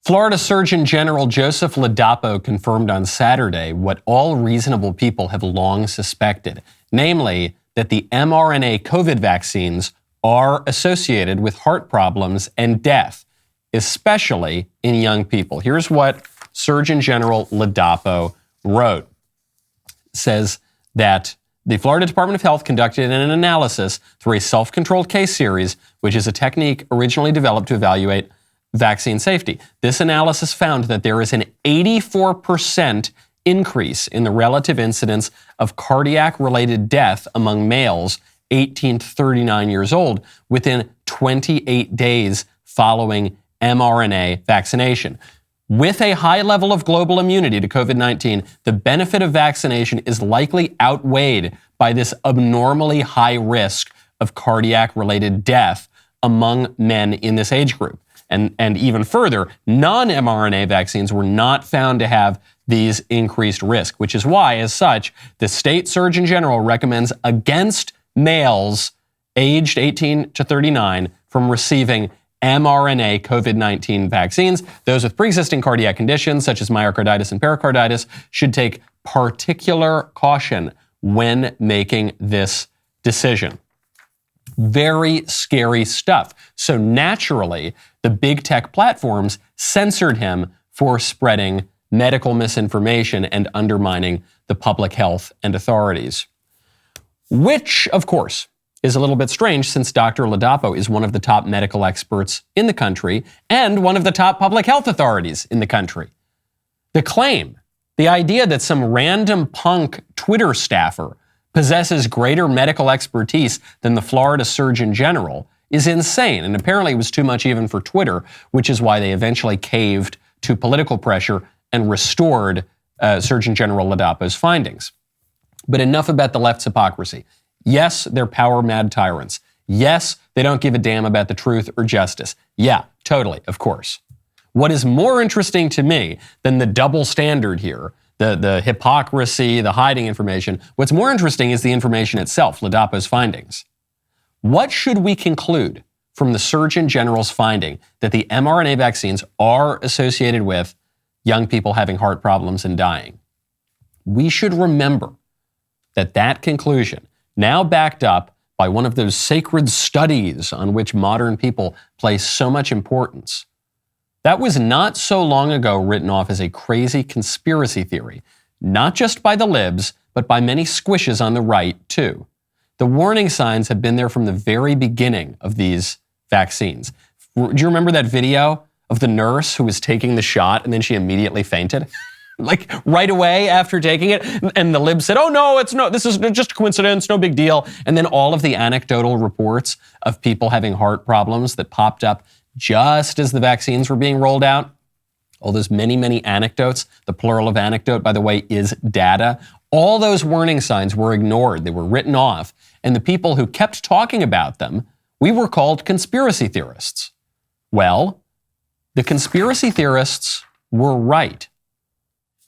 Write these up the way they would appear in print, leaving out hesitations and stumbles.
Florida Surgeon General Joseph Ladapo confirmed on Saturday what all reasonable people have long suspected, namely that the mRNA COVID vaccines are associated with heart problems and death, especially in young people. Here's what Surgeon General Ladapo wrote. It says that the Florida Department of Health conducted an analysis through a self-controlled case series, which is a technique originally developed to evaluate vaccine safety. This analysis found that there is an 84% increase in the relative incidence of cardiac-related death among males 18 to 39 years old within 28 days following mRNA vaccination. With a high level of global immunity to COVID-19, the benefit of vaccination is likely outweighed by this abnormally high risk of cardiac-related death among men in this age group. And even further, non-mRNA vaccines were not found to have these increased risk, which is why, as such, the state Surgeon General recommends against males aged 18 to 39 from receiving mRNA COVID-19 vaccines. Those with pre-existing cardiac conditions, such as myocarditis and pericarditis, should take particular caution when making this decision. Very scary stuff. So naturally, the big tech platforms censored him for spreading medical misinformation and undermining the public health and authorities. Which, of course, is a little bit strange since Dr. Ladapo is one of the top medical experts in the country and one of the top public health authorities in the country. The claim, the idea that some random punk Twitter staffer possesses greater medical expertise than the Florida Surgeon General is insane, and apparently it was too much even for Twitter, which is why they eventually caved to political pressure and restored Surgeon General Ladapo's findings. But enough about the left's hypocrisy. Yes, they're power-mad tyrants. Yes, they don't give a damn about the truth or justice. Yeah, totally, of course. What is more interesting to me than the double standard here, the hypocrisy, the hiding information, what's more interesting is the information itself, Ladapo's findings. What should we conclude from the Surgeon General's finding that the mRNA vaccines are associated with young people having heart problems and dying? We should remember that conclusion, now backed up by one of those sacred studies on which modern people place so much importance, that was not so long ago written off as a crazy conspiracy theory, not just by the libs, but by many squishes on the right, too. The warning signs have been there from the very beginning of these vaccines. Do you remember that video of the nurse who was taking the shot and then she immediately fainted? Like right away after taking it, and the libs said, this is just a coincidence, no big deal. And then all of the anecdotal reports of people having heart problems that popped up just as the vaccines were being rolled out, all those many, many anecdotes, the plural of anecdote, by the way, is data. All those warning signs were ignored. They were written off. And the people who kept talking about them, we were called conspiracy theorists. Well, the conspiracy theorists were right.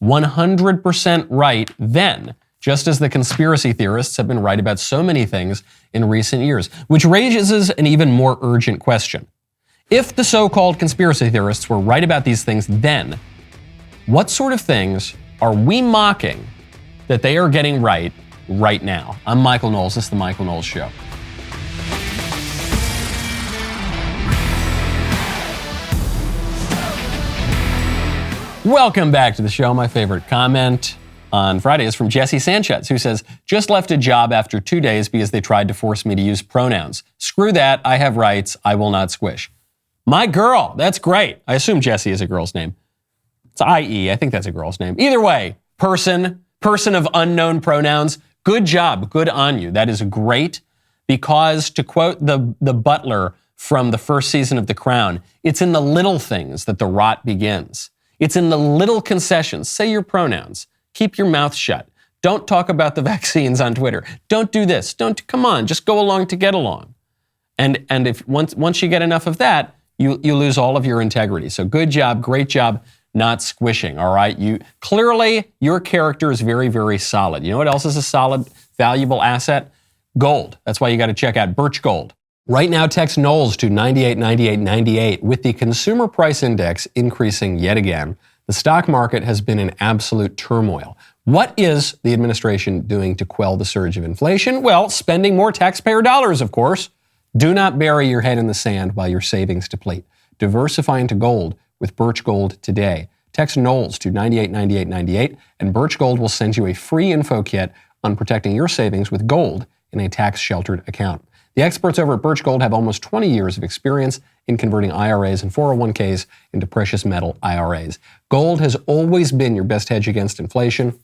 100% right then, just as the conspiracy theorists have been right about so many things in recent years, which raises an even more urgent question. If the so-called conspiracy theorists were right about these things then, what sort of things are we mocking that they are getting right now? I'm Michael Knowles. This is The Michael Knowles Show. Welcome back to the show. My favorite comment on Friday is from Jesse Sanchez, who says, just left a job after 2 days because they tried to force me to use pronouns. Screw that. I have rights. I will not squish. My girl. That's great. I assume Jesse is a girl's name. It's I.E. I think that's a girl's name. Either way, person of unknown pronouns. Good job. Good on you. That is great because, to quote the butler from the first season of The Crown, it's in the little things that the rot begins. It's in the little concessions. Say your pronouns. Keep your mouth shut. Don't talk about the vaccines on Twitter. Don't do this. Come on, just go along to get along. And if once you get enough of that, you lose all of your integrity. So good job, great job not squishing, all right? Clearly, your character is very, very solid. You know what else is a solid, valuable asset? Gold. That's why you got to check out Birch Gold. Right now, text Knowles to 989898. With the consumer price index increasing yet again, the stock market has been in absolute turmoil. What is the administration doing to quell the surge of inflation? Well, spending more taxpayer dollars, of course. Do not bury your head in the sand while your savings deplete. Diversify into gold with Birch Gold today. Text Knowles to 989898, and Birch Gold will send you a free info kit on protecting your savings with gold in a tax-sheltered account. The experts over at Birch Gold have almost 20 years of experience in converting IRAs and 401ks into precious metal IRAs. Gold has always been your best hedge against inflation.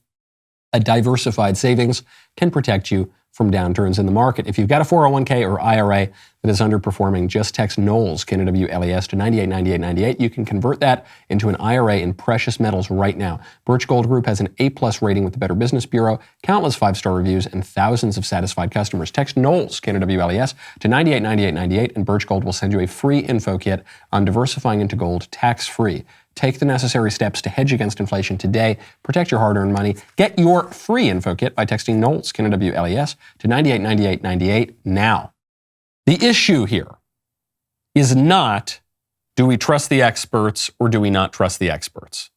A diversified savings can protect you from downturns in the market. If you've got a 401k or IRA that is underperforming, just text Knowles, Knowles, to 989898. You can convert that into an IRA in precious metals right now. Birch Gold Group has an A+ rating with the Better Business Bureau, countless 5-star reviews, and thousands of satisfied customers. Text Knowles, Knowles, to 989898, and Birch Gold will send you a free info kit on diversifying into gold tax-free. Take the necessary steps to hedge against inflation today. Protect your hard-earned money. Get your free info kit by texting Knowles, Knowles, to 989898 now. The issue here is not, do we trust the experts or do we not trust the experts?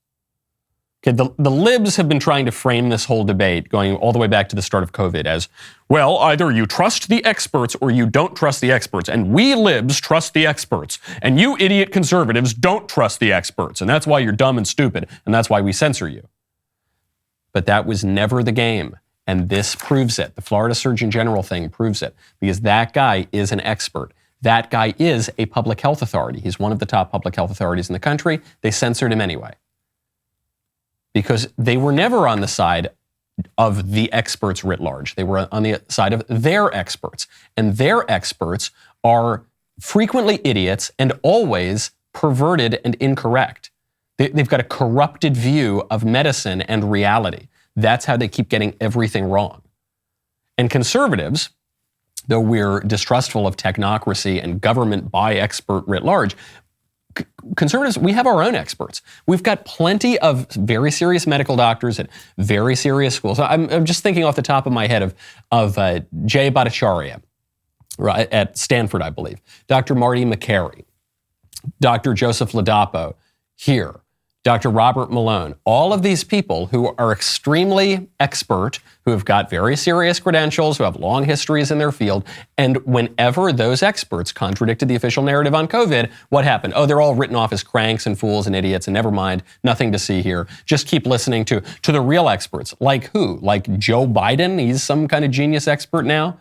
Okay, the libs have been trying to frame this whole debate going all the way back to the start of COVID as, well, either you trust the experts or you don't trust the experts. And we libs trust the experts. And you idiot conservatives don't trust the experts. And that's why you're dumb and stupid. And that's why we censor you. But that was never the game. And this proves it. The Florida Surgeon General thing proves it. Because that guy is an expert. That guy is a public health authority. He's one of the top public health authorities in the country. They censored him anyway. Because they were never on the side of the experts writ large. They were on the side of their experts. And their experts are frequently idiots and always perverted and incorrect. They've got a corrupted view of medicine and reality. That's how they keep getting everything wrong. And conservatives, though we're distrustful of technocracy and government by expert writ large, conservatives, we have our own experts. We've got plenty of very serious medical doctors at very serious schools. I'm just thinking off the top of my head of Jay Bhattacharya at Stanford, I believe, Dr. Marty McCary, Dr. Joseph Ladapo here, Dr. Robert Malone, all of these people who are extremely expert, who have got very serious credentials, who have long histories in their field, and whenever those experts contradicted the official narrative on COVID, what happened? Oh, they're all written off as cranks and fools and idiots, and never mind, nothing to see here. Just keep listening to the real experts. Like who? Like Joe Biden? He's some kind of genius expert now?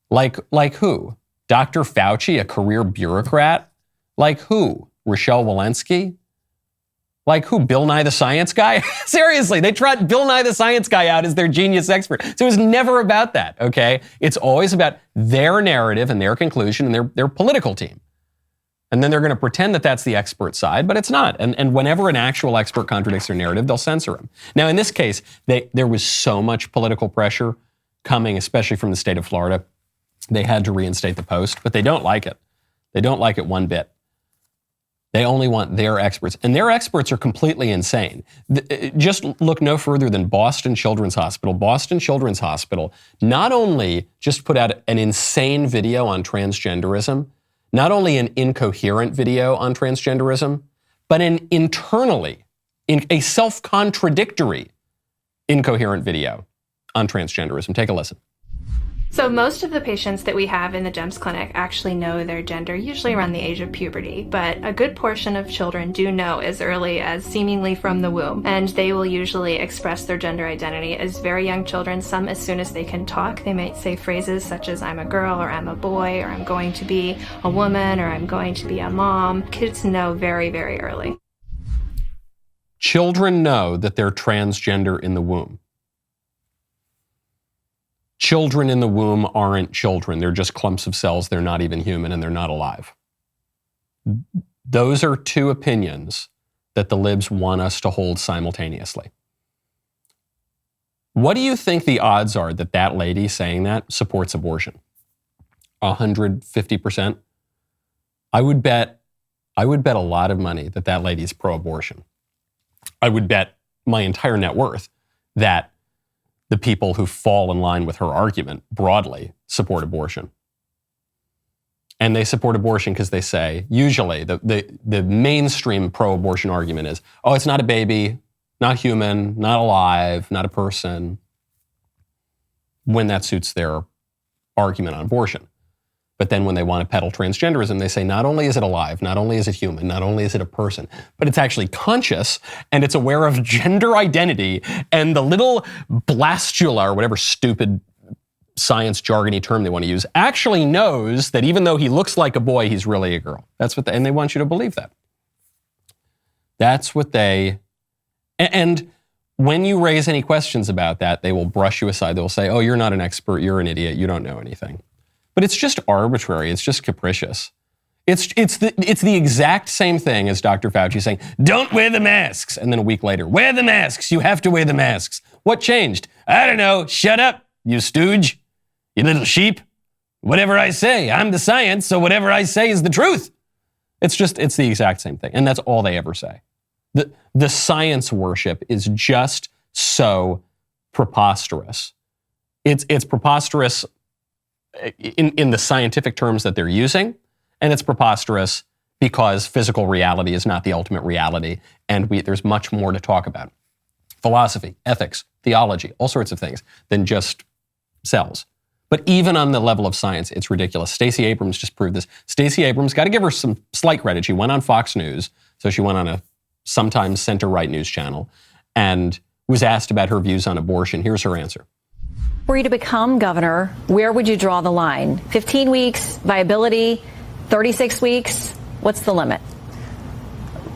Like who? Dr. Fauci, a career bureaucrat? Like who? Rochelle Walensky? Like who? Bill Nye the Science Guy? Seriously, they trot Bill Nye the Science Guy out as their genius expert. So it was never about that, okay? It's always about their narrative and their conclusion and their political team. And then they're going to pretend that that's the expert side, but it's not. And whenever an actual expert contradicts their narrative, they'll censor him. Now, in this case, there was so much political pressure coming, especially from the state of Florida. They had to reinstate the Post, but they don't like it. They don't like it one bit. They only want their experts. And their experts are completely insane. Just look no further than Boston Children's Hospital. Boston Children's Hospital not only just put out an insane video on transgenderism, not only an incoherent video on transgenderism, but an a self-contradictory incoherent video on transgenderism. Take a listen. So most of the patients that we have in the GEMS clinic actually know their gender, usually around the age of puberty, but a good portion of children do know as early as seemingly from the womb, and they will usually express their gender identity as very young children, some as soon as they can talk. They might say phrases such as I'm a girl, or I'm a boy, or I'm going to be a woman, or I'm going to be a mom. Kids know very, very early. Children know that they're transgender in the womb. Children in the womb aren't children. They're just clumps of cells. They're not even human and they're not alive. Those are two opinions that the libs want us to hold simultaneously. What do you think the odds are that that lady saying that supports abortion? 150%? I would bet a lot of money that that lady's pro-abortion. I would bet my entire net worth that the people who fall in line with her argument broadly support abortion. And they support abortion because they say, usually, the mainstream pro-abortion argument is, oh, it's not a baby, not human, not alive, not a person, when that suits their argument on abortion. But then when they want to peddle transgenderism, they say not only is it alive, not only is it human, not only is it a person, but it's actually conscious and it's aware of gender identity, and the little blastula, or whatever stupid science jargony term they want to use, actually knows that even though he looks like a boy, he's really a girl. And they want you to believe that. That's what and when you raise any questions about that, they will brush you aside. They'll say, oh, you're not an expert, you're an idiot, you don't know anything. But it's just arbitrary, it's just capricious. It's the exact same thing as Dr. Fauci saying, don't wear the masks. And then a week later, wear the masks, you have to wear the masks. What changed? I don't know, shut up, you stooge. You little sheep. Whatever I say, I'm the science, so whatever I say is the truth. It's the exact same thing. And that's all they ever say. The science worship is just so preposterous. It's preposterous in the scientific terms that they're using, and it's preposterous because physical reality is not the ultimate reality, and there's much more to talk about. Philosophy, ethics, theology, all sorts of things than just cells. But even on the level of science, it's ridiculous. Stacey Abrams just proved this. Stacey Abrams, got to give her some slight credit. She went on Fox News, so she went on a sometimes center-right news channel, and was asked about her views on abortion. Here's her answer. Were you to become governor, where would you draw the line? 15 weeks, viability, 36 weeks? What's the limit?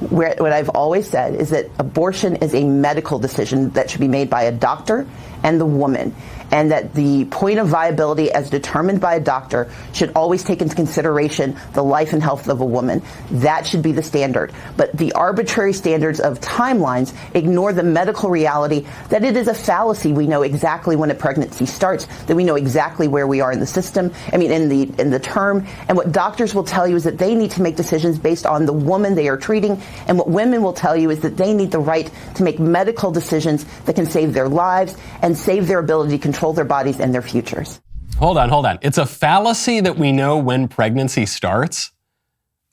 What I've always said is that abortion is a medical decision that should be made by a doctor and the woman, and that the point of viability as determined by a doctor should always take into consideration the life and health of a woman. That should be the standard. But the arbitrary standards of timelines ignore the medical reality that it is a fallacy. We know exactly when a pregnancy starts, that we know exactly where we are in the system, in the term. And what doctors will tell you is that they need to make decisions based on the woman they are treating. And what women will tell you is that they need the right to make medical decisions that can save their lives and save their ability to control their bodies and their futures. Hold on. It's a fallacy that we know when pregnancy starts?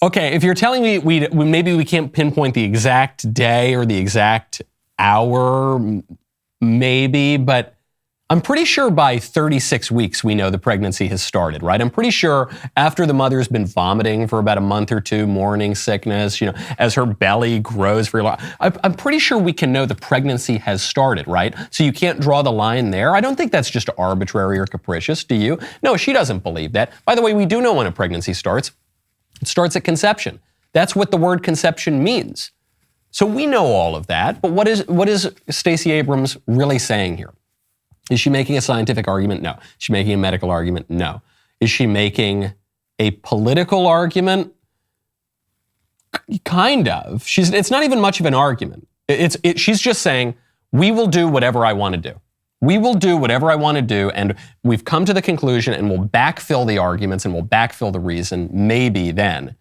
Okay, if you're telling me maybe we can't pinpoint the exact day or the exact hour, maybe, but I'm pretty sure by 36 weeks we know the pregnancy has started, right? I'm pretty sure after the mother's been vomiting for about a month or two, morning sickness, as her belly grows for a long, I'm pretty sure we can know the pregnancy has started, right? So you can't draw the line there. I don't think that's just arbitrary or capricious, do you? No, she doesn't believe that. By the way, we do know when a pregnancy starts. It starts at conception. That's what the word conception means. So we know all of that, but what is Stacey Abrams really saying here? Is she making a scientific argument? No. Is she making a medical argument? No. Is she making a political argument? Kind of. It's not even much of an argument. She's just saying, we will do whatever I want to do. We will do whatever I want to do, and we've come to the conclusion, and we'll backfill the arguments, and we'll backfill the reason, maybe then.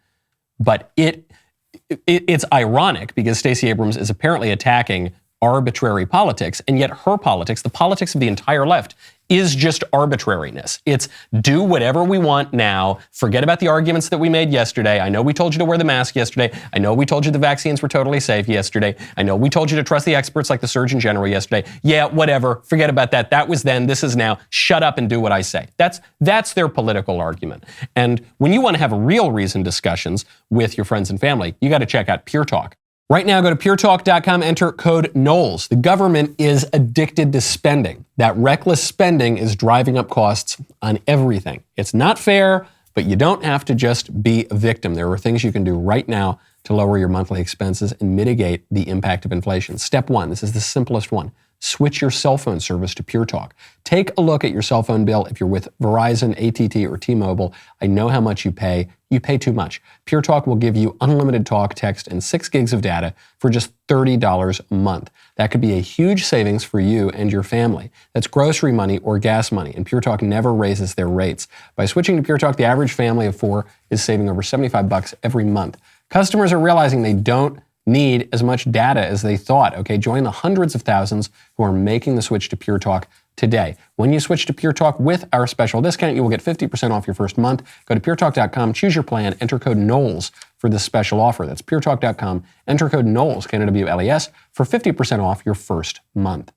But it's ironic because Stacey Abrams is apparently attacking arbitrary politics, and yet her politics, the politics of the entire left, is just arbitrariness. It's do whatever we want now, forget about the arguments that we made yesterday. I know we told you to wear the mask yesterday. I know we told you the vaccines were totally safe yesterday. I know we told you to trust the experts like the Surgeon General yesterday. Yeah, whatever, forget about that. That was then, this is now. Shut up and do what I say. That's their political argument. And when you want to have real reasoned discussions with your friends and family, you got to check out Pure Talk. Right now, go to puretalk.com, enter code Knowles. The government is addicted to spending. That reckless spending is driving up costs on everything. It's not fair, but you don't have to just be a victim. There are things you can do right now to lower your monthly expenses and mitigate the impact of inflation. Step one, this is the simplest one. Switch your cell phone service to Pure Talk. Take a look at your cell phone bill. If you're with Verizon, AT&T, or T-Mobile, I know how much you pay. You pay too much. Pure Talk will give you unlimited talk, text, and 6 gigs of data for just $30 a month. That could be a huge savings for you and your family. That's grocery money or gas money, and Pure Talk never raises their rates. By switching to Pure Talk, the average family of 4 is saving over $75 every month. Customers are realizing they don't need as much data as they thought. Okay, join the hundreds of thousands who are making the switch to Pure Talk today. When you switch to Pure Talk with our special discount, you will get 50% off your first month. Go to puretalk.com, choose your plan, enter code Knowles for this special offer. That's puretalk.com, enter code Knowles, K-N-O-W-L-E-S, for 50% off your first month.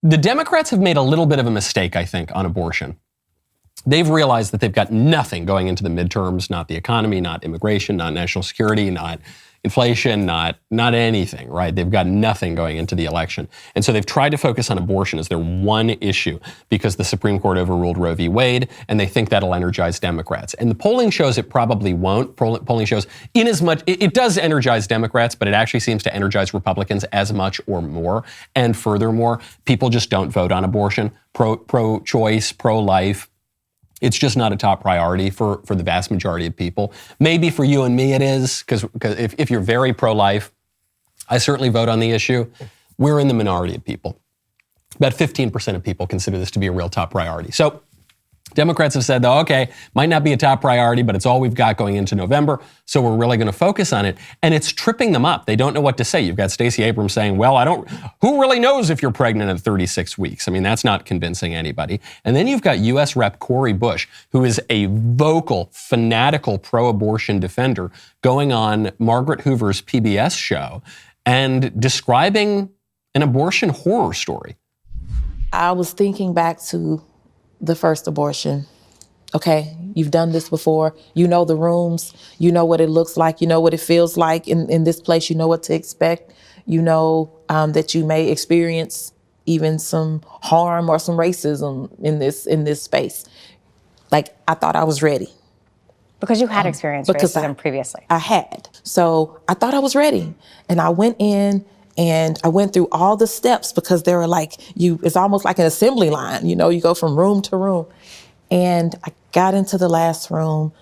The Democrats have made a little bit of a mistake, I think, on abortion. They've realized that they've got nothing going into the midterms, not the economy, not immigration, not national security, not inflation, not anything, right? They've got nothing going into the election. And so they've tried to focus on abortion as their one issue because the Supreme Court overruled Roe v. Wade, and they think that'll energize Democrats. And the polling shows it probably won't. Polling shows inasmuch it does energize Democrats, but it actually seems to energize Republicans as much or more. And furthermore, people just don't vote on abortion, pro-choice, pro-life. It's just not a top priority for the vast majority of people. Maybe for you and me it is, because if you're very pro-life, I certainly vote on the issue. We're in the minority of people. About 15% of people consider this to be a real top priority. So Democrats have said, though, okay, might not be a top priority, but it's all we've got going into November, so we're really going to focus on it. And it's tripping them up. They don't know what to say. You've got Stacey Abrams saying, well, who really knows if you're pregnant at 36 weeks? I mean, that's not convincing anybody. And then you've got U.S. Rep. Cori Bush, who is a vocal, fanatical pro-abortion defender, going on Margaret Hoover's PBS show and describing an abortion horror story. I was thinking back to the first abortion. Okay, you've done this before. You know the rooms. You know what it looks like. You know what it feels like in this place. You know what to expect. You know that you may experience even some harm or some racism in this space. Like, I thought I was ready. Because you had experienced racism previously. I had. So I thought I was ready. And I went in and I went through all the steps because they were like, it's almost like an assembly line. You know, you go from room to room. And I got into the last room.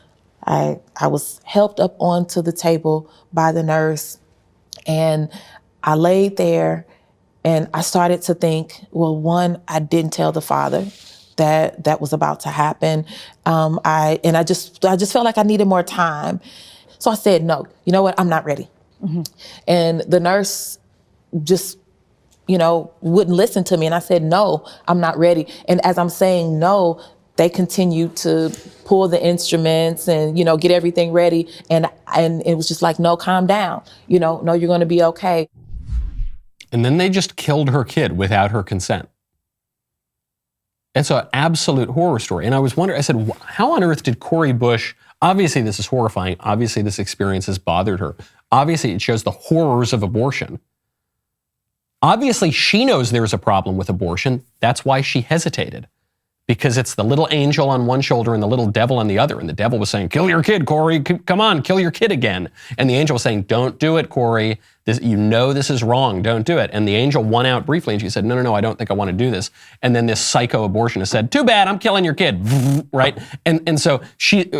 I was helped up onto the table by the nurse. And I laid there and I started to think, well, one, I didn't tell the father that was about to happen. I just felt like I needed more time. So I said, no, you know what? I'm not ready. Mm-hmm. And the nurse just, wouldn't listen to me. And I said, no, I'm not ready. And as I'm saying no, they continued to pull the instruments and, get everything ready. And it was just like, no, calm down. No, you're going to be okay. And then they just killed her kid without her consent. It's an absolute horror story. And I was wondering, I said, how on earth did Cori Bush, obviously this is horrifying. Obviously this experience has bothered her. Obviously it shows the horrors of abortion. Obviously, she knows there's a problem with abortion. That's why she hesitated. Because it's the little angel on one shoulder and the little devil on the other. And the devil was saying, kill your kid, Cori. Come on, kill your kid again. And the angel was saying, don't do it, Cori. This is wrong. Don't do it. And the angel won out briefly. And she said, no, I don't think I want to do this. And then this psycho abortionist said, too bad, I'm killing your kid. Right? And so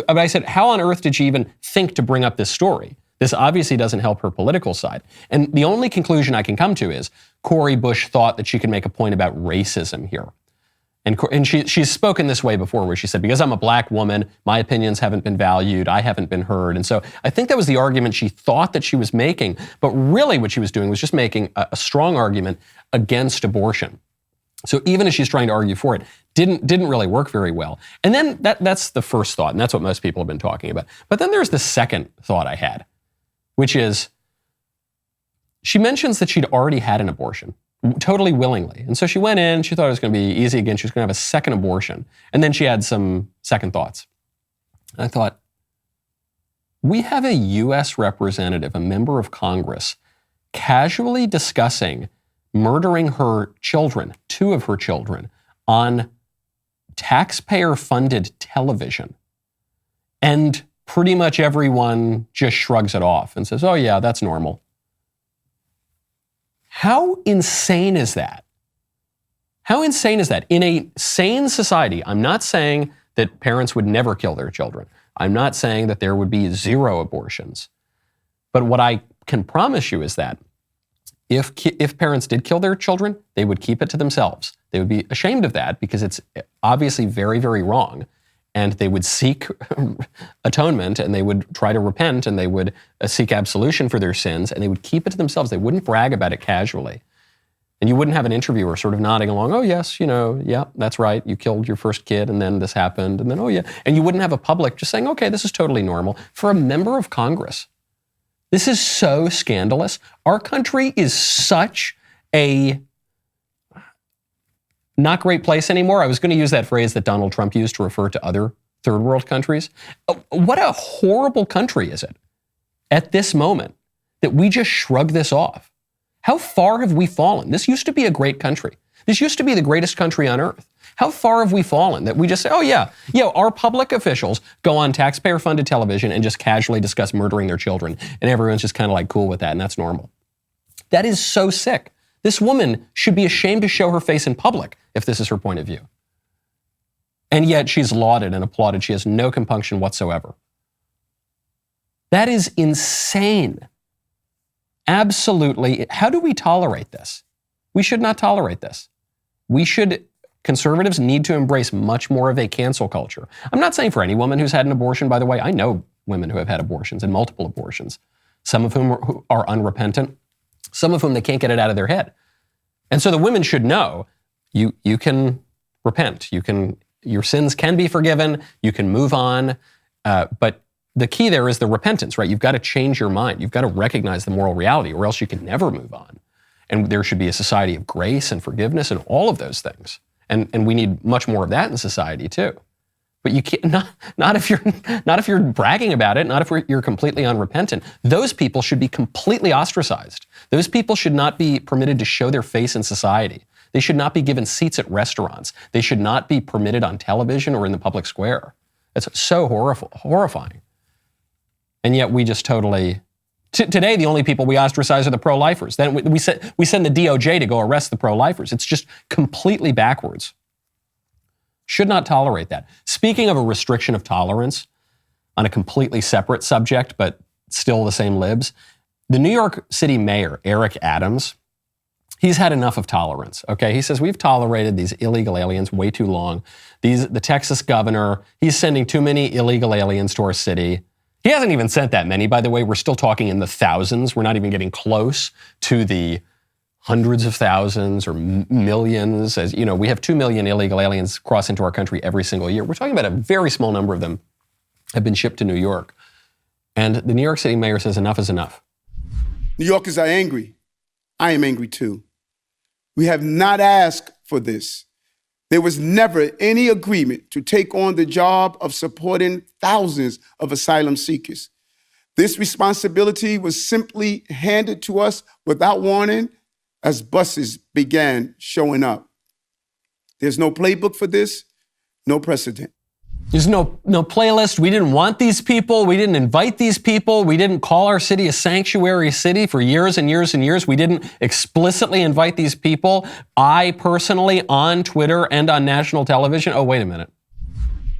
I said, how on earth did she even think to bring up this story? This obviously doesn't help her political side. And the only conclusion I can come to is Cori Bush thought that she could make a point about racism here. And she's spoken this way before, where she said, because I'm a black woman, my opinions haven't been valued, I haven't been heard. And so I think that was the argument she thought that she was making. But really what she was doing was just making a strong argument against abortion. So even as she's trying to argue for it, didn't really work very well. And then that's the first thought, and that's what most people have been talking about. But then there's the second thought I had, which is, she mentions that she'd already had an abortion, totally willingly. And so she went in, she thought it was going to be easy again, she was going to have a second abortion. And then she had some second thoughts. And I thought, we have a U.S. representative, a member of Congress, casually discussing murdering her children, 2 of her children, on taxpayer-funded television. And pretty much everyone just shrugs it off and says, oh yeah, that's normal. How insane is that? How insane is that? In a sane society, I'm not saying that parents would never kill their children. I'm not saying that there would be 0 abortions. But what I can promise you is that if parents did kill their children, they would keep it to themselves. They would be ashamed of that because it's obviously very, very wrong. And they would seek atonement, and they would try to repent, and they would seek absolution for their sins, and they would keep it to themselves. They wouldn't brag about it casually. And you wouldn't have an interviewer sort of nodding along, oh yes, yeah, that's right, you killed your first kid and then this happened, and then, oh yeah. And you wouldn't have a public just saying, okay, this is totally normal. For a member of Congress, this is so scandalous. Our country is such a not great place anymore. I was going to use that phrase that Donald Trump used to refer to other third world countries. What a horrible country is it at this moment that we just shrug this off? How far have we fallen? This used to be a great country. This used to be the greatest country on earth. How far have we fallen that we just say, oh yeah, our public officials go on taxpayer-funded television and just casually discuss murdering their children, and everyone's just kind of like cool with that, and that's normal. That is so sick. This woman should be ashamed to show her face in public if this is her point of view. And yet she's lauded and applauded. She has no compunction whatsoever. That is insane. Absolutely. How do we tolerate this? We should not tolerate this. Conservatives need to embrace much more of a cancel culture. I'm not saying for any woman who's had an abortion, by the way. I know women who have had abortions and multiple abortions, some of whom are unrepentant, some of whom they can't get it out of their head. And so the women should know you can repent. Your sins can be forgiven. You can move on. But the key there is the repentance, right? You've got to change your mind. You've got to recognize the moral reality, or else you can never move on. And there should be a society of grace and forgiveness and all of those things. And we need much more of that in society too. But you can't, not if you're bragging about it, not if you're completely unrepentant. Those people should be completely ostracized. Those people should not be permitted to show their face in society. They should not be given seats at restaurants. They should not be permitted on television or in the public square. It's so horrifying. And yet we just totally, today the only people we ostracize are the pro-lifers. Then we send the DOJ to go arrest the pro-lifers. It's just completely backwards. Should not tolerate that. Speaking of a restriction of tolerance on a completely separate subject, but still the same libs, the New York City mayor, Eric Adams, he's had enough of tolerance, okay? He says, we've tolerated these illegal aliens way too long. The Texas governor, he's sending too many illegal aliens to our city. He hasn't even sent that many, by the way. We're still talking in the thousands. We're not even getting close to the hundreds of thousands or millions. As you know, we have 2 million illegal aliens cross into our country every single year. We're talking about a very small number of them have been shipped to New York. And the New York City mayor says enough is enough. New Yorkers are angry. I am angry too. We have not asked for this. There was never any agreement to take on the job of supporting thousands of asylum seekers. This responsibility was simply handed to us without warning as buses began showing up. There's no playbook for this, no precedent. There's no playlist. We didn't want these people. We didn't invite these people. We didn't call our city a sanctuary city for years and years and years. We didn't explicitly invite these people. I personally, on Twitter and on national television. Oh, wait a minute.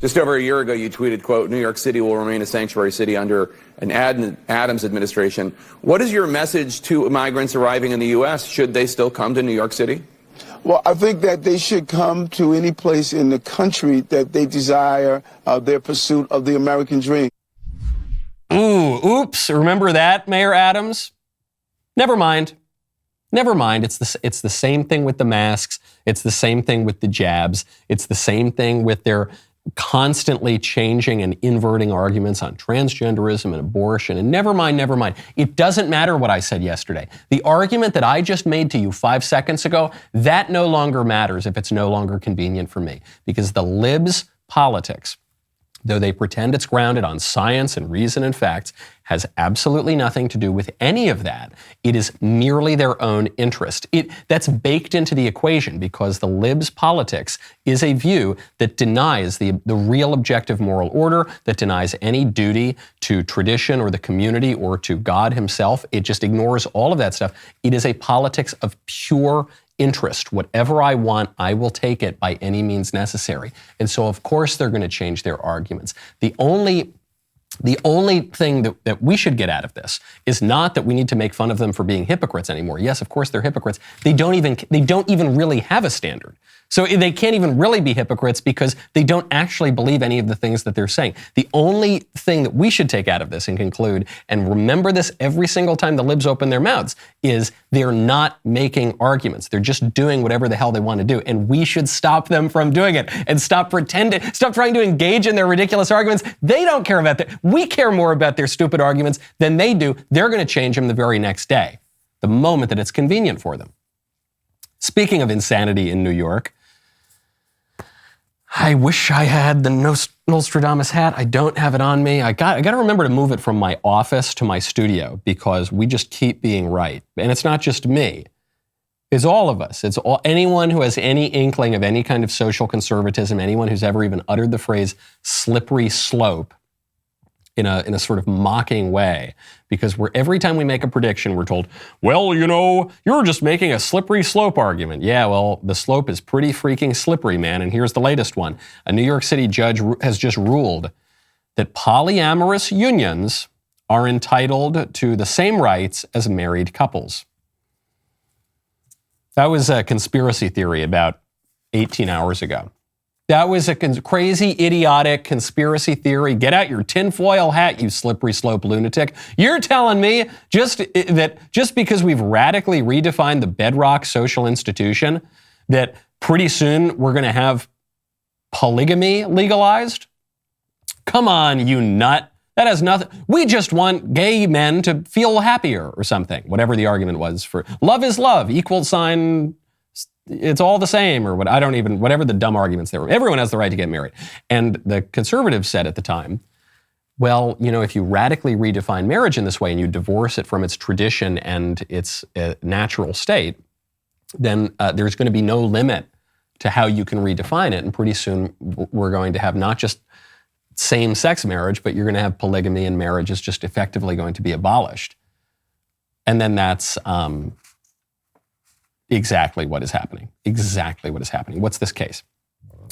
Just over a year ago, you tweeted, quote, New York City will remain a sanctuary city under an Adams administration. What is your message to migrants arriving in the U.S.? Should they still come to New York City? Well, I think that they should come to any place in the country that they desire their pursuit of the American dream. Oops. Remember that, Mayor Adams? Never mind. It's the same thing with the masks. It's the same thing with the jabs. It's the same thing with their constantly changing and inverting arguments on transgenderism and abortion. And never mind. It doesn't matter what I said yesterday. The argument that I just made to you 5 seconds ago, that no longer matters if it's no longer convenient for me. Because the libs' politics, though they pretend it's grounded on science and reason and facts, has absolutely nothing to do with any of that. It is merely their own interest. That's baked into the equation because the libs' politics is a view that denies the real objective moral order, that denies any duty to tradition or the community or to God himself. It just ignores all of that stuff. It is a politics of pure interest. Whatever I want, I will take it by any means necessary. And so, of course, they're going to change their arguments. The only thing that we should get out of this is not that we need to make fun of them for being hypocrites anymore. Yes, of course, they're hypocrites. They don't even really have a standard. So they can't even really be hypocrites because they don't actually believe any of the things that they're saying. The only thing that we should take out of this and conclude, and remember this every single time the libs open their mouths, is they're not making arguments. They're just doing whatever the hell they want to do. And we should stop them from doing it and stop trying to engage in their ridiculous arguments. They don't care about that. We care more about their stupid arguments than they do. They're going to change them the very next day, the moment that it's convenient for them. Speaking of insanity in New York, I wish I had the Nostradamus hat. I don't have it on me. I got to remember to move it from my office to my studio because we just keep being right. And it's not just me. It's all of us. It's anyone who has any inkling of any kind of social conservatism, anyone who's ever even uttered the phrase slippery slope in a sort of mocking way, because every time we make a prediction, we're told, well, you're just making a slippery slope argument. Yeah, well, the slope is pretty freaking slippery, man. And here's the latest one. A New York City judge has just ruled that polyamorous unions are entitled to the same rights as married couples. That was a conspiracy theory about 18 hours ago. That was a crazy, idiotic conspiracy theory. Get out your tinfoil hat, you slippery slope lunatic. You're telling me that just because we've radically redefined the bedrock social institution, that pretty soon we're going to have polygamy legalized? Come on, you nut. That has nothing. We just want gay men to feel happier or something, whatever the argument was for love is love, equal sign, it's all the same, or whatever the dumb arguments there were. Everyone has the right to get married. And the conservatives said at the time, well, if you radically redefine marriage in this way and you divorce it from its tradition and its natural state, then there's going to be no limit to how you can redefine it. And pretty soon we're going to have not just same-sex marriage, but you're going to have polygamy, and marriage is just effectively going to be abolished. And then that's exactly what is happening. Exactly what is happening. What's this case?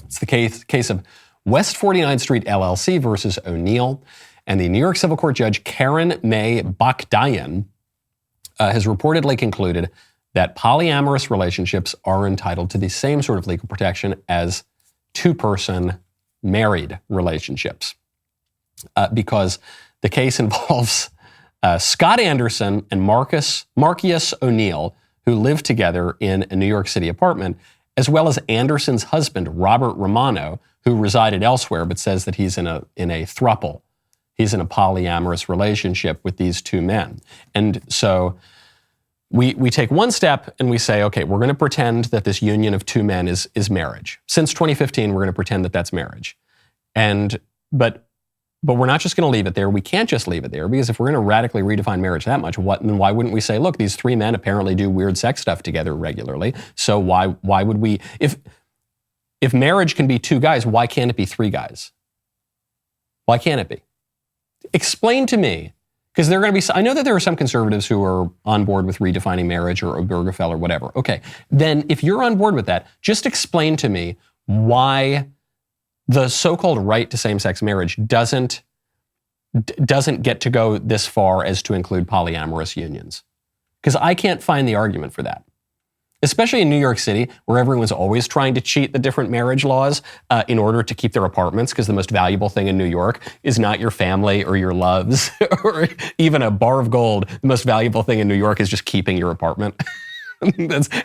It's the case of West 49th Street LLC versus O'Neill. And the New York Civil Court judge Karen May Bakdayan has reportedly concluded that polyamorous relationships are entitled to the same sort of legal protection as two-person married relationships. Because the case involves Scott Anderson and Marcus O'Neill, who lived together in a New York City apartment, as well as Anderson's husband, Robert Romano, who resided elsewhere but says that he's in a throuple. He's in a polyamorous relationship with these two men. And so we take one step and we say, okay, we're going to pretend that this union of two men is marriage. Since 2015, we're going to pretend that that's marriage. But we're not just going to leave it there. We can't just leave it there, because if we're going to radically redefine marriage that much, then why wouldn't we say, look, these three men apparently do weird sex stuff together regularly. So why would we, if marriage can be two guys, why can't it be three guys? Why can't it be? Explain to me, because they're going to be, I know that there are some conservatives who are on board with redefining marriage or Obergefell or whatever. Okay, then if you're on board with that, just explain to me why the so-called right to same-sex marriage doesn't get to go this far as to include polyamorous unions. Because I can't find the argument for that. Especially in New York City, where everyone's always trying to cheat the different marriage laws in order to keep their apartments, because the most valuable thing in New York is not your family or your loves or even a bar of gold. The most valuable thing in New York is just keeping your apartment.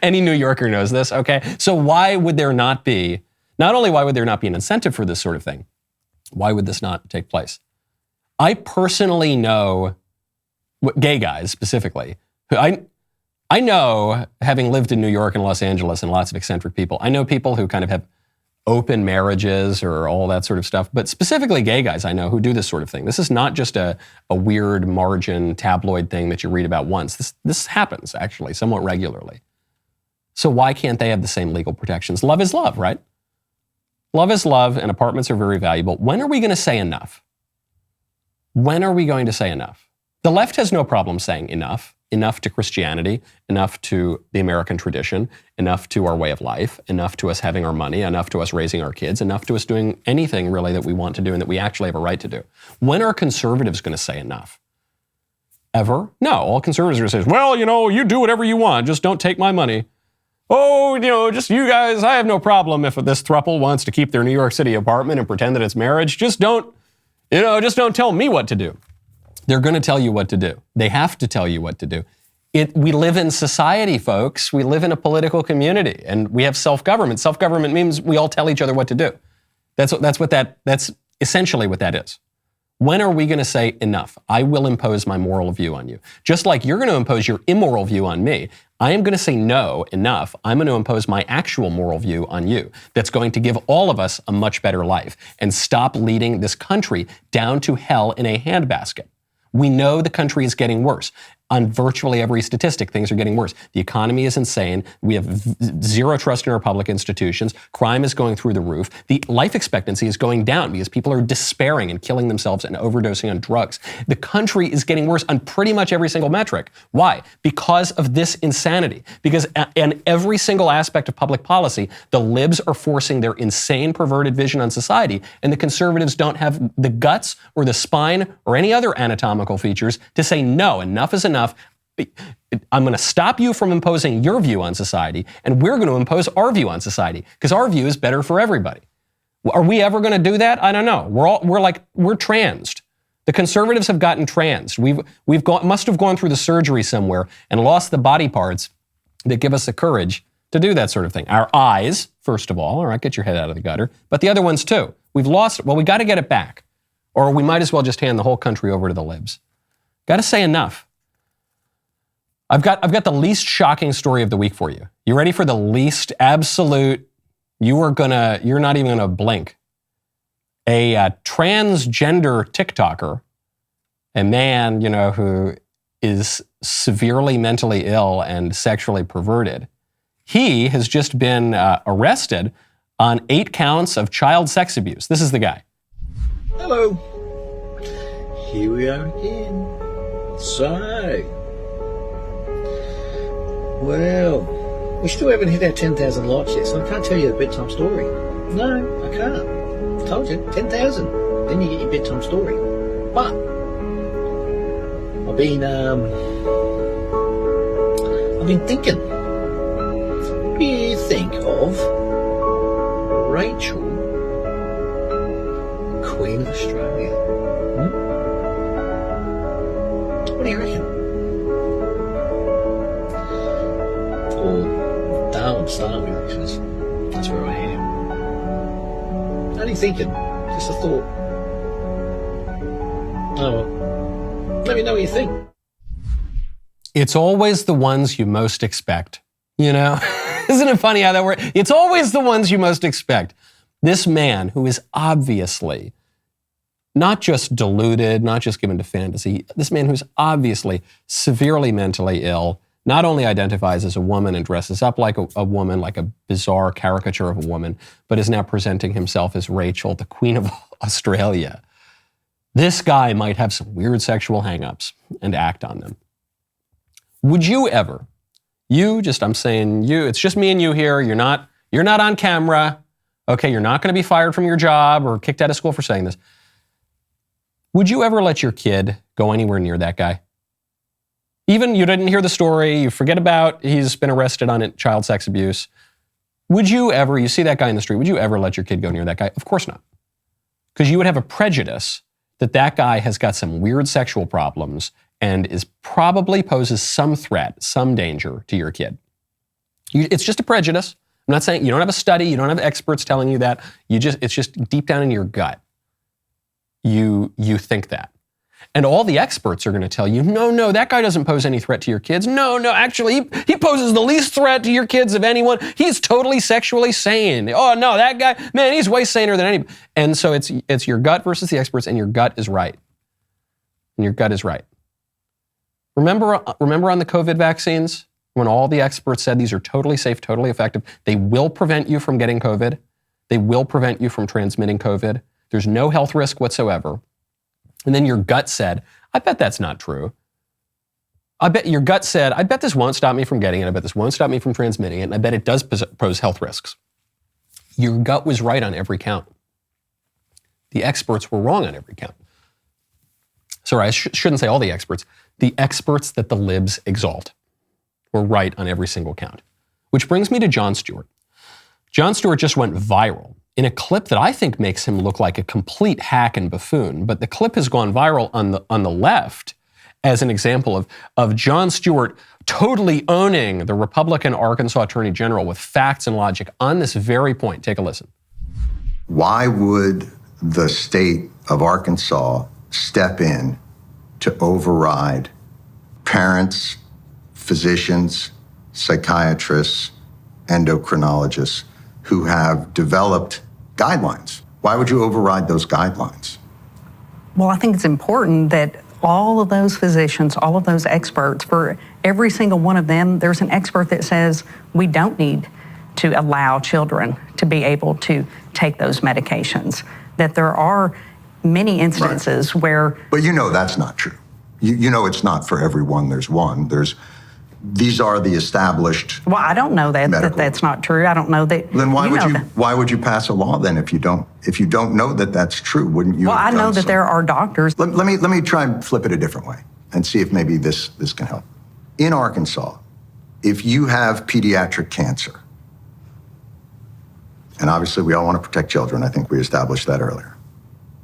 Any New Yorker knows this, okay? So why would there not be, not only why would there not be an incentive for this sort of thing, why would this not take place? I personally know gay guys specifically, who I know, having lived in New York and Los Angeles and lots of eccentric people, I know people who kind of have open marriages or all that sort of stuff, but specifically gay guys I know who do this sort of thing. This is not just a weird margin tabloid thing that you read about once. This happens actually somewhat regularly. So why can't they have the same legal protections? Love is love, right? Love is love, and apartments are very valuable. When are we going to say enough? When are we going to say enough? The left has no problem saying enough. Enough to Christianity, enough to the American tradition, enough to our way of life, enough to us having our money, enough to us raising our kids, enough to us doing anything really that we want to do and that we actually have a right to do. When are conservatives going to say enough? Ever? No, all conservatives are going to say, well, you do whatever you want, just don't take my money. just you guys, I have no problem if this throuple wants to keep their New York City apartment and pretend that it's marriage. Just don't tell me what to do. They're going to tell you what to do. They have to tell you what to do. We live in society, folks. We live in a political community, and we have self-government. Self-government means we all tell each other what to do. That's essentially what that is. When are we going to say enough? I will impose my moral view on you. Just like you're going to impose your immoral view on me, I am going to say no, enough. I'm going to impose my actual moral view on you. That's going to give all of us a much better life and stop leading this country down to hell in a handbasket. We know the country is getting worse. On virtually every statistic, things are getting worse. The economy is insane. We have zero trust in our public institutions. Crime is going through the roof. The life expectancy is going down because people are despairing and killing themselves and overdosing on drugs. The country is getting worse on pretty much every single metric. Why? Because of this insanity. Because in every single aspect of public policy, the libs are forcing their insane, perverted vision on society, and the conservatives don't have the guts or the spine or any other anatomical features to say no, enough is enough. I'm going to stop you from imposing your view on society, and we're going to impose our view on society because our view is better for everybody. Are we ever going to do that? I don't know. We're transed. The conservatives have gotten transed. Must have gone through the surgery somewhere and lost the body parts that give us the courage to do that sort of thing. Our eyes, first of all right, get your head out of the gutter, but the other ones too. We've lost it. Well, we got to get it back, or we might as well just hand the whole country over to the libs. Got to say enough. I've got the least shocking story of the week for you. You ready for the least absolute? You're not even gonna blink. A transgender TikToker, a man, who is severely mentally ill and sexually perverted. He has just been arrested on 8 counts of child sex abuse. This is the guy. Hello. Here we are again. So, well, we still haven't hit our 10,000 likes yet, so I can't tell you the bedtime story. No, I can't. I told you, 10,000. Then you get your bedtime story. But I've been thinking. What do you think of Rachel, Queen of Australia? What do you reckon? Or Darwin to start with, because that's where I am. Only thinking, just a thought. Oh, well, let me know what you think. It's always the ones you most expect, Isn't it funny how that works? It's always the ones you most expect. This man who is obviously not just deluded, not just given to fantasy, this man who's obviously severely mentally ill, not only identifies as a woman and dresses up like a woman, like a bizarre caricature of a woman, but is now presenting himself as Rachel, the Queen of Australia. This guy might have some weird sexual hang-ups and act on them. Would you ever, I'm saying you, it's just me and you here, you're not on camera, okay, you're not going to be fired from your job or kicked out of school for saying this. Would you ever let your kid go anywhere near that guy? Even you didn't hear the story, you forget about he's been arrested on child sex abuse. Would you ever, you see that guy in the street, would you ever let your kid go near that guy? Of course not. Because you would have a prejudice that guy has got some weird sexual problems and probably poses some threat, some danger to your kid. It's just a prejudice. I'm not saying, you don't have a study, you don't have experts telling you that. It's just deep down in your gut. You think that. And all the experts are going to tell you, no, that guy doesn't pose any threat to your kids. No, actually, he poses the least threat to your kids of anyone. He's totally sexually sane. Oh, no, that guy, man, he's way saner than anybody. And so it's your gut versus the experts, and your gut is right. Remember on the COVID vaccines, when all the experts said these are totally safe, totally effective, they will prevent you from getting COVID. They will prevent you from transmitting COVID. There's no health risk whatsoever. And then your gut said, I bet that's not true. Your gut said, I bet this won't stop me from getting it. I bet this won't stop me from transmitting it. And I bet it does pose health risks. Your gut was right on every count. The experts were wrong on every count. Sorry, I shouldn't say all the experts. The experts that the libs exalt were right on every single count. Which brings me to Jon Stewart. Jon Stewart just went viral in a clip that I think makes him look like a complete hack and buffoon, but the clip has gone viral on the left as an example of Jon Stewart totally owning the Republican Arkansas Attorney General with facts and logic on this very point. Take a listen. Why would the state of Arkansas step in to override parents, physicians, psychiatrists, endocrinologists who have developed guidelines? Why would you override those guidelines? Well, I think it's important that all of those physicians, all of those experts, for every single one of them, there's an expert that says we don't need to allow children to be able to take those medications. That there are many instances where... But you know that's not true. You know it's not for everyone there's one. These are the established... Well, I don't know that's not true. I don't know that... Then why would you pass a law then if you don't know that that's true? Wouldn't you? Well, I know that there are doctors... Let me try and flip it a different way and see if maybe this can help. In Arkansas, if you have pediatric cancer, and obviously we all want to protect children, I think we established that earlier,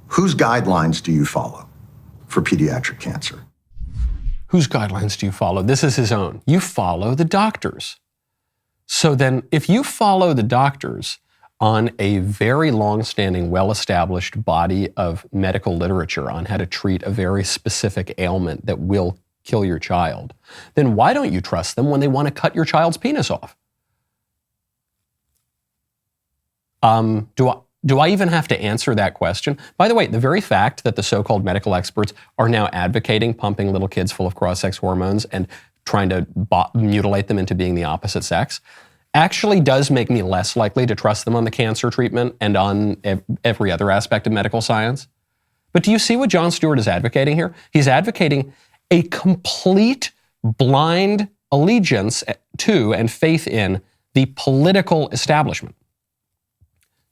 whose guidelines do you follow for pediatric cancer? Whose guidelines do you follow? This is his own. You follow the doctors. So then if you follow the doctors on a very long-standing, well-established body of medical literature on how to treat a very specific ailment that will kill your child, then why don't you trust them when they want to cut your child's penis off? Do I even have to answer that question? By the way, the very fact that the so-called medical experts are now advocating pumping little kids full of cross-sex hormones and trying to mutilate them into being the opposite sex actually does make me less likely to trust them on the cancer treatment and on every other aspect of medical science. But do you see what Jon Stewart is advocating here? He's advocating a complete blind allegiance to and faith in the political establishment.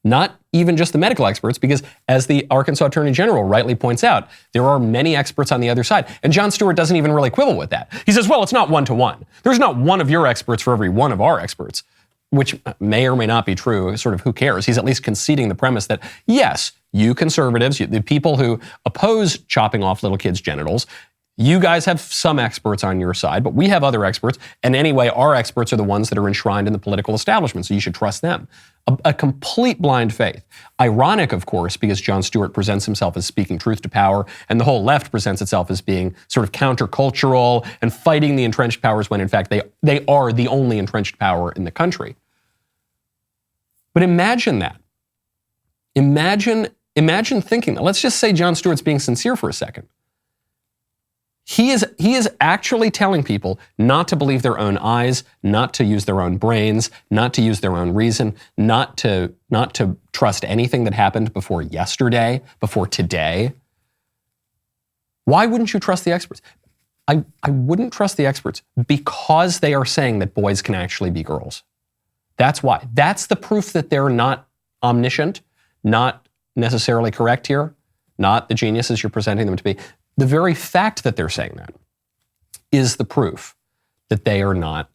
Not even just the medical experts, because as the Arkansas Attorney General rightly points out, there are many experts on the other side. And Jon Stewart doesn't even really quibble with that. He says, well, it's not one-to-one. There's not one of your experts for every one of our experts, which may or may not be true. Sort of who cares? He's at least conceding the premise that, yes, you conservatives, the people who oppose chopping off little kids' genitals, you guys have some experts on your side, but we have other experts. And anyway, our experts are the ones that are enshrined in the political establishment, so you should trust them. A complete blind faith. Ironic, of course, because Jon Stewart presents himself as speaking truth to power, and the whole left presents itself as being sort of countercultural and fighting the entrenched powers when, in fact, they are the only entrenched power in the country. But imagine that. Imagine thinking that. Let's just say Jon Stewart's being sincere for a second. He is actually telling people not to believe their own eyes, not to use their own brains, not to use their own reason, not to trust anything that happened before yesterday, before today. Why wouldn't you trust the experts? I wouldn't trust the experts because they are saying that boys can actually be girls. That's why. That's the proof that they're not omniscient, not necessarily correct here, not the geniuses you're presenting them to be. The very fact that they're saying that is the proof that they are not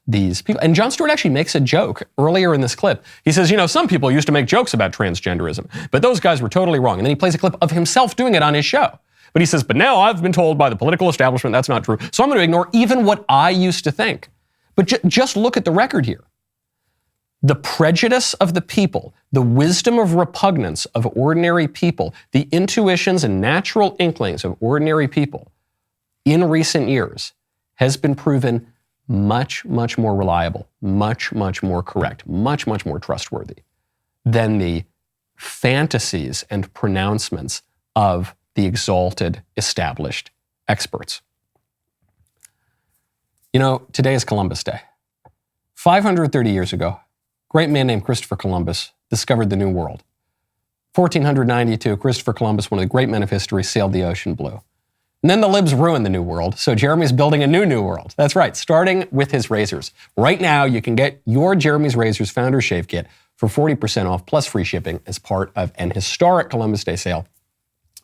these people. And Jon Stewart actually makes a joke earlier in this clip. He says, some people used to make jokes about transgenderism, but those guys were totally wrong. And then he plays a clip of himself doing it on his show. But he says, but now I've been told by the political establishment that's not true. So I'm going to ignore even what I used to think. But just look at the record here. The prejudice of the people, the wisdom of repugnance of ordinary people, the intuitions and natural inklings of ordinary people in recent years has been proven much, much more reliable, much, much more correct, much, much more trustworthy than the fantasies and pronouncements of the exalted, established experts. Today is Columbus Day. 530 years ago, a great man named Christopher Columbus discovered the New World. 1492, Christopher Columbus, one of the great men of history, sailed the ocean blue. And then the libs ruined the New World, so Jeremy's building a new world. That's right, starting with his razors. Right now, you can get your Jeremy's Razors Founder Shave Kit for 40% off plus free shipping as part of an historic Columbus Day sale.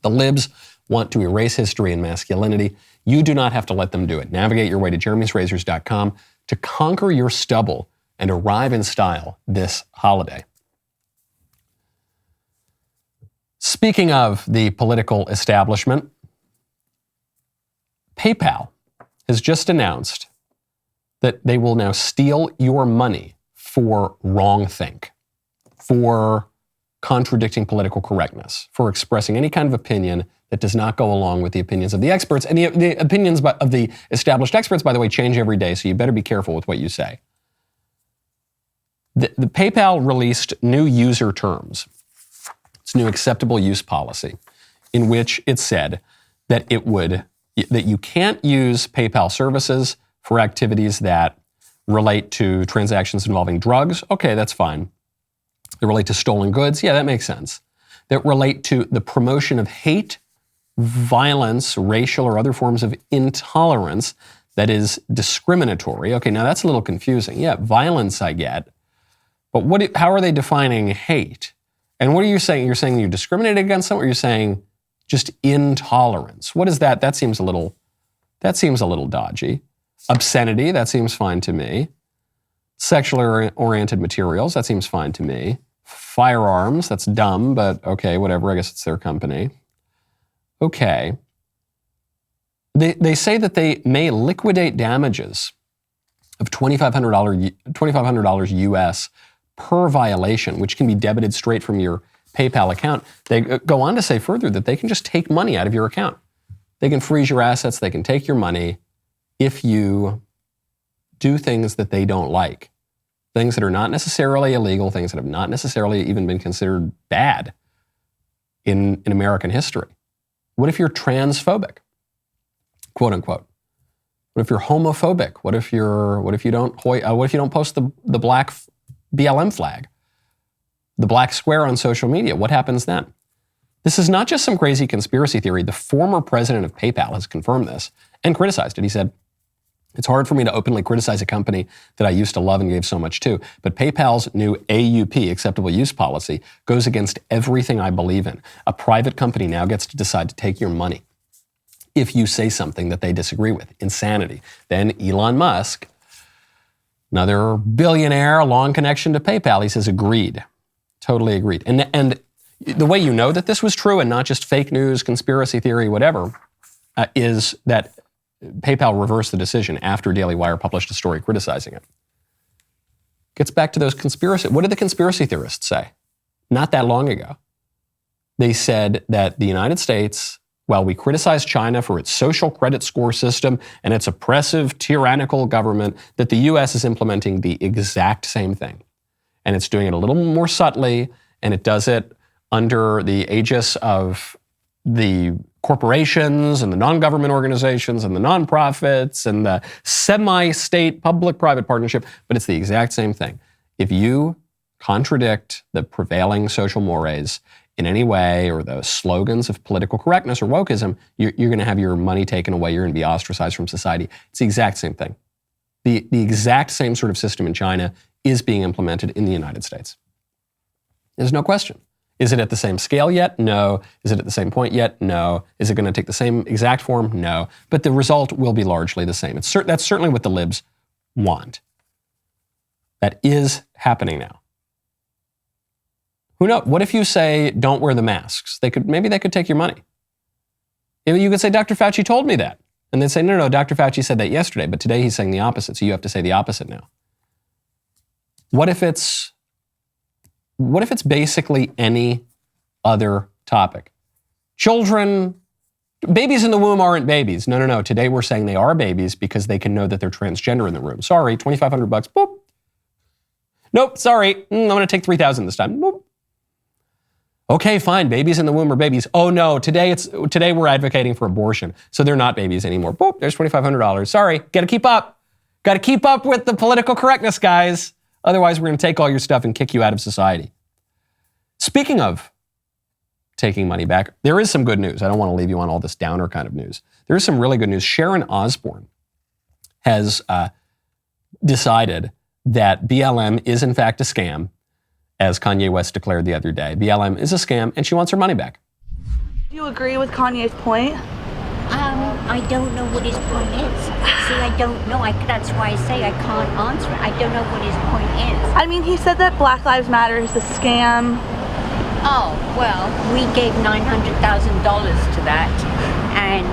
The libs want to erase history and masculinity. You do not have to let them do it. Navigate your way to jeremysrazors.com to conquer your stubble and arrive in style this holiday. Speaking of the political establishment, PayPal has just announced that they will now steal your money for Wrongthink, for contradicting political correctness, for expressing any kind of opinion that does not go along with the opinions of the experts. And the opinions of the established experts, by the way, change every day, so you better be careful with what you say. The PayPal released new user terms, its new acceptable use policy, in which it said that that you can't use PayPal services for activities that relate to transactions involving drugs. Okay, that's fine. That relate to stolen goods. Yeah, that makes sense. That relate to the promotion of hate, violence, racial or other forms of intolerance that is discriminatory. Okay, now that's a little confusing. Yeah, violence I get. But how are they defining hate? And what are you saying? You're saying you discriminate against someone, or you're saying just intolerance? What is that? That seems a little dodgy. Obscenity, that seems fine to me. Sexually oriented materials, that seems fine to me. Firearms, that's dumb, but okay, whatever, I guess it's their company. Okay. They say that they may liquidate damages of $2,500 US per violation, which can be debited straight from your PayPal account. They go on to say further that they can just take money out of your account. They can freeze your assets, they can take your money if you do things that they don't like. Things that are not necessarily illegal, things that have not necessarily even been considered bad in American history. What if you're transphobic, quote unquote? What if you're homophobic? What if you don't post the black BLM flag, the black square on social media? What happens then? This is not just some crazy conspiracy theory. The former president of PayPal has confirmed this and criticized it. He said, "It's hard for me to openly criticize a company that I used to love and gave so much to, but PayPal's new AUP, acceptable use policy, goes against everything I believe in. A private company now gets to decide to take your money if you say something that they disagree with. Insanity." Then Elon Musk, another billionaire, long connection to PayPal, he says, agreed. Totally agreed. And the way you know that this was true and not just fake news, conspiracy theory, whatever, is that PayPal reversed the decision after DailyWire published a story criticizing it. Gets back to those conspiracy. What did the conspiracy theorists say? Not that long ago. They said that the United States, while we criticize China for its social credit score system and its oppressive, tyrannical government, that the U.S. is implementing the exact same thing. And it's doing it a little more subtly, and it does it under the aegis of the corporations and the non-government organizations and the nonprofits and the semi-state public-private partnership, but it's the exact same thing. If you contradict the prevailing social mores in any way, or the slogans of political correctness or wokeism, you're going to have your money taken away. You're going to be ostracized from society. It's the exact same thing. The exact same sort of system in China is being implemented in the United States. There's no question. Is it at the same scale yet? No. Is it at the same point yet? No. Is it going to take the same exact form? No. But the result will be largely the same. That's certainly what the libs want. That is happening now. Who knows? What if you say, don't wear the masks? Maybe they could take your money. You could say, Dr. Fauci told me that. And they'd say, no, Dr. Fauci said that yesterday, but today he's saying the opposite, so you have to say the opposite now. What if it's basically any other topic? Children, babies in the womb aren't babies. No. Today we're saying they are babies because they can know that they're transgender in the room. Sorry, $2,500, boop. Nope, sorry, I'm going to take $3,000 this time. Boop. Okay, fine, babies in the womb are babies. Oh no, today we're advocating for abortion, so they're not babies anymore. Boop, there's $2,500. Sorry, got to keep up. Got to keep up with the political correctness, guys. Otherwise, we're going to take all your stuff and kick you out of society. Speaking of taking money back, there is some good news. I don't want to leave you on all this downer kind of news. There is some really good news. Sharon Osbourne has decided that BLM is in fact a scam, as Kanye West declared the other day. BLM is a scam, and she wants her money back. Do you agree with Kanye's point? I don't know what his point is. See, I don't know. That's why I say I can't answer it. I don't know what his point is. I mean, he said that Black Lives Matter is a scam. Oh, well, we gave $900,000 to that, and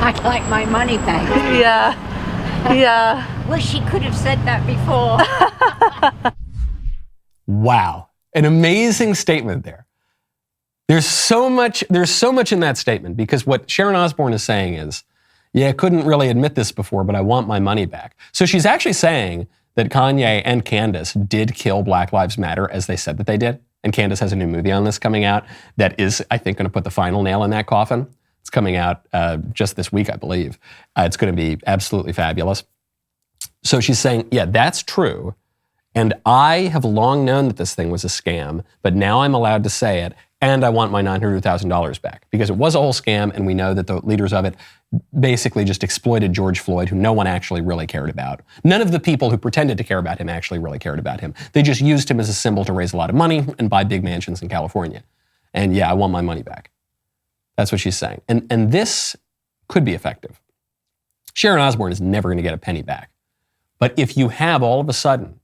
I'd like my money back. Yeah. Well, she could have said that before. Wow. An amazing statement there. There's so much in that statement, because what Sharon Osbourne is saying is, yeah, I couldn't really admit this before, but I want my money back. So she's actually saying that Kanye and Candace did kill Black Lives Matter, as they said that they did. And Candace has a new movie on this coming out that is, I think, going to put the final nail in that coffin. It's coming out just this week, I believe. It's going to be absolutely fabulous. So she's saying, yeah, that's true. And I have long known that this thing was a scam, but now I'm allowed to say it, and I want my $900,000 back, because it was a whole scam, and we know that the leaders of it basically just exploited George Floyd, who no one actually really cared about. None of the people who pretended to care about him actually really cared about him. They just used him as a symbol to raise a lot of money and buy big mansions in California. And yeah, I want my money back. That's what she's saying. And this could be effective. Sharon Osbourne is never going to get a penny back. But if you have all of a sudden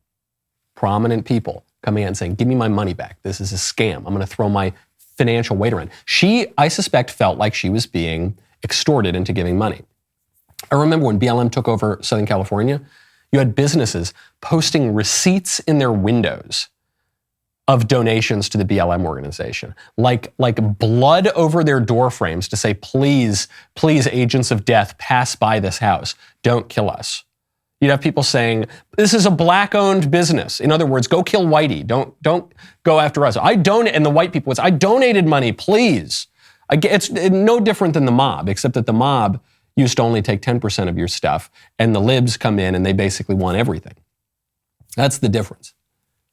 prominent people coming out and saying, give me my money back, this is a scam, I'm going to throw my financial weight around. She, I suspect, felt like she was being extorted into giving money. I remember when BLM took over Southern California, you had businesses posting receipts in their windows of donations to the BLM organization, like blood over their door frames to say, please, agents of death, pass by this house, don't kill us. You'd have people saying, this is a black-owned business. In other words, go kill Whitey. Don't go after us. And the white people would say, I donated money, please. It's no different than the mob, except that the mob used to only take 10% of your stuff, and the libs come in and they basically want everything. That's the difference.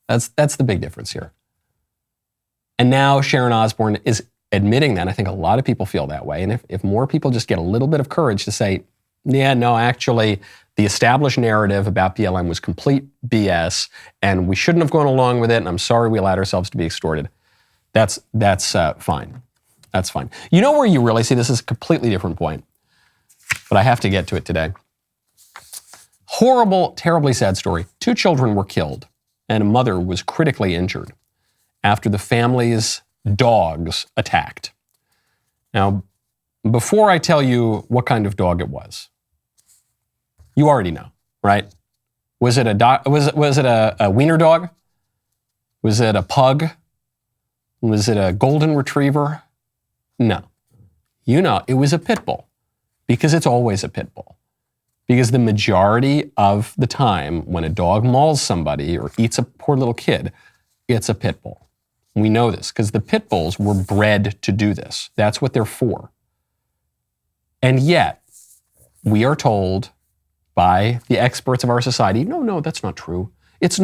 That's the big difference here. And now Sharon Osbourne is admitting that. I think a lot of people feel that way. And if more people just get a little bit of courage to say, yeah, no, actually, the established narrative about BLM was complete BS, and we shouldn't have gone along with it, and I'm sorry we allowed ourselves to be extorted. That's fine. That's fine. You know where you really see this is a completely different point, but I have to get to it today. Horrible, terribly sad story. 2 children were killed, and a mother was critically injured after the family's dogs attacked. Now, before I tell you what kind of dog it was, you already know, right? Was it a wiener dog? Was it a pug? Was it a golden retriever? No. You know, it was a pit bull, because it's always a pit bull. Because the majority of the time when a dog mauls somebody or eats a poor little kid, it's a pit bull. We know this because the pit bulls were bred to do this. That's what they're for. And yet, we are told by the experts of our society, no, that's not true. There's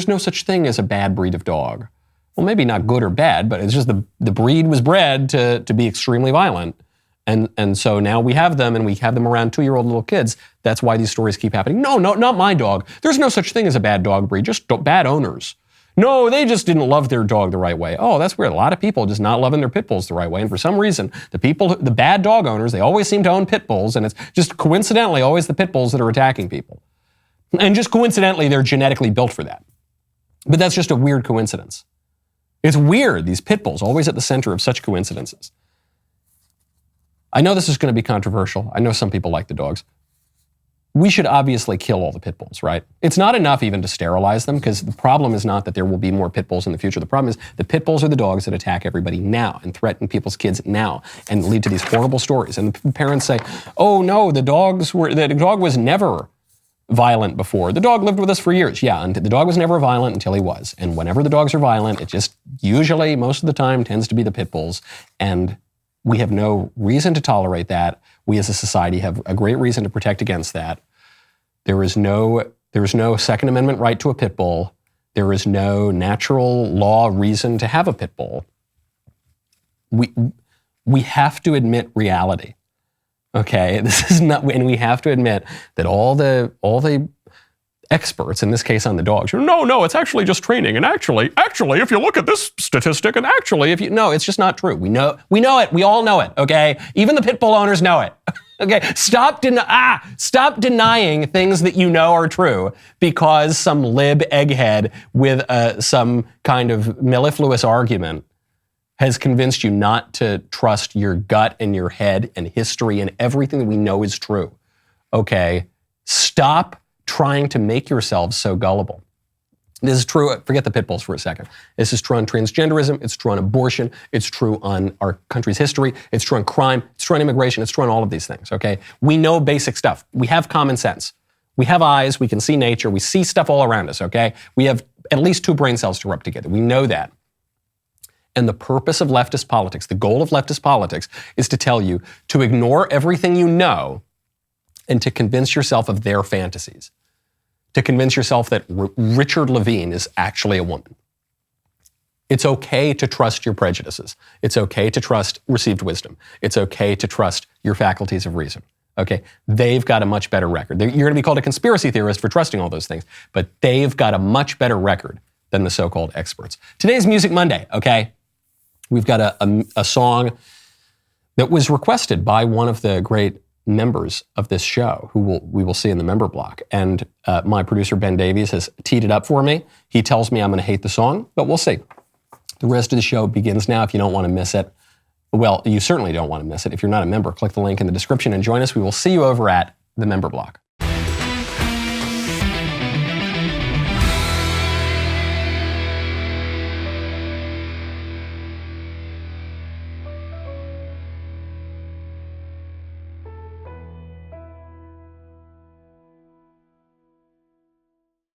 no such thing as a bad breed of dog. Well, maybe not good or bad, but it's just the breed was bred to be extremely violent. And so now we have them, and we have them around 2-year-old little kids. That's why these stories keep happening. No, not my dog. There's no such thing as a bad dog breed, just bad owners. No, they just didn't love their dog the right way. Oh, that's weird. A lot of people just not loving their pit bulls the right way. And for some reason, the bad dog owners, they always seem to own pit bulls, and it's just coincidentally always the pit bulls that are attacking people. And just coincidentally, they're genetically built for that. But that's just a weird coincidence. It's weird, these pit bulls, always at the center of such coincidences. I know this is going to be controversial. I know some people like the dogs. We should obviously kill all the pit bulls, right? It's not enough even to sterilize them, because the problem is not that there will be more pit bulls in the future. The problem is the pit bulls are the dogs that attack everybody now and threaten people's kids now and lead to these horrible stories. And the parents say, oh no, the dog was never violent before. The dog lived with us for years. Yeah, and the dog was never violent until he was. And whenever the dogs are violent, it just usually, most of the time, tends to be the pit bulls. And we have no reason to tolerate that. We as a society have a great reason to protect against that. There is no Second Amendment right to a pit bull. There is no natural law reason to have a pit bull. We have to admit reality. Okay, this is not, and we have to admit that all the experts, in this case on the dogs, no, it's actually just training. And actually, if you look at this statistic, and actually, no, it's just not true. We know it. We all know it, okay? Even the pit bull owners know it. Okay, stop denying things that you know are true because some lib egghead with some kind of mellifluous argument has convinced you not to trust your gut and your head and history and everything that we know is true. Okay, stop trying to make yourselves so gullible. This is true, forget the pit bulls for a second. This is true on transgenderism, it's true on abortion, it's true on our country's history, it's true on crime, it's true on immigration, it's true on all of these things, okay? We know basic stuff. We have common sense. We have eyes, we can see nature, we see stuff all around us, okay? We have at least 2 brain cells to rub together. We know that. And the purpose of leftist politics, the goal of leftist politics, is to tell you to ignore everything you know and to convince yourself of their fantasies. To convince yourself that Richard Levine is actually a woman. It's okay to trust your prejudices. It's okay to trust received wisdom. It's okay to trust your faculties of reason. Okay, they've got a much better record. You're going to be called a conspiracy theorist for trusting all those things, but they've got a much better record than the so-called experts. Today's Music Monday, okay? We've got a song that was requested by one of the great members of this show, who we will see in the member block. And my producer, Ben Davies, has teed it up for me. He tells me I'm going to hate the song, but we'll see. The rest of the show begins now if you don't want to miss it. Well, you certainly don't want to miss it. If you're not a member, click the link in the description and join us. We will see you over at the member block.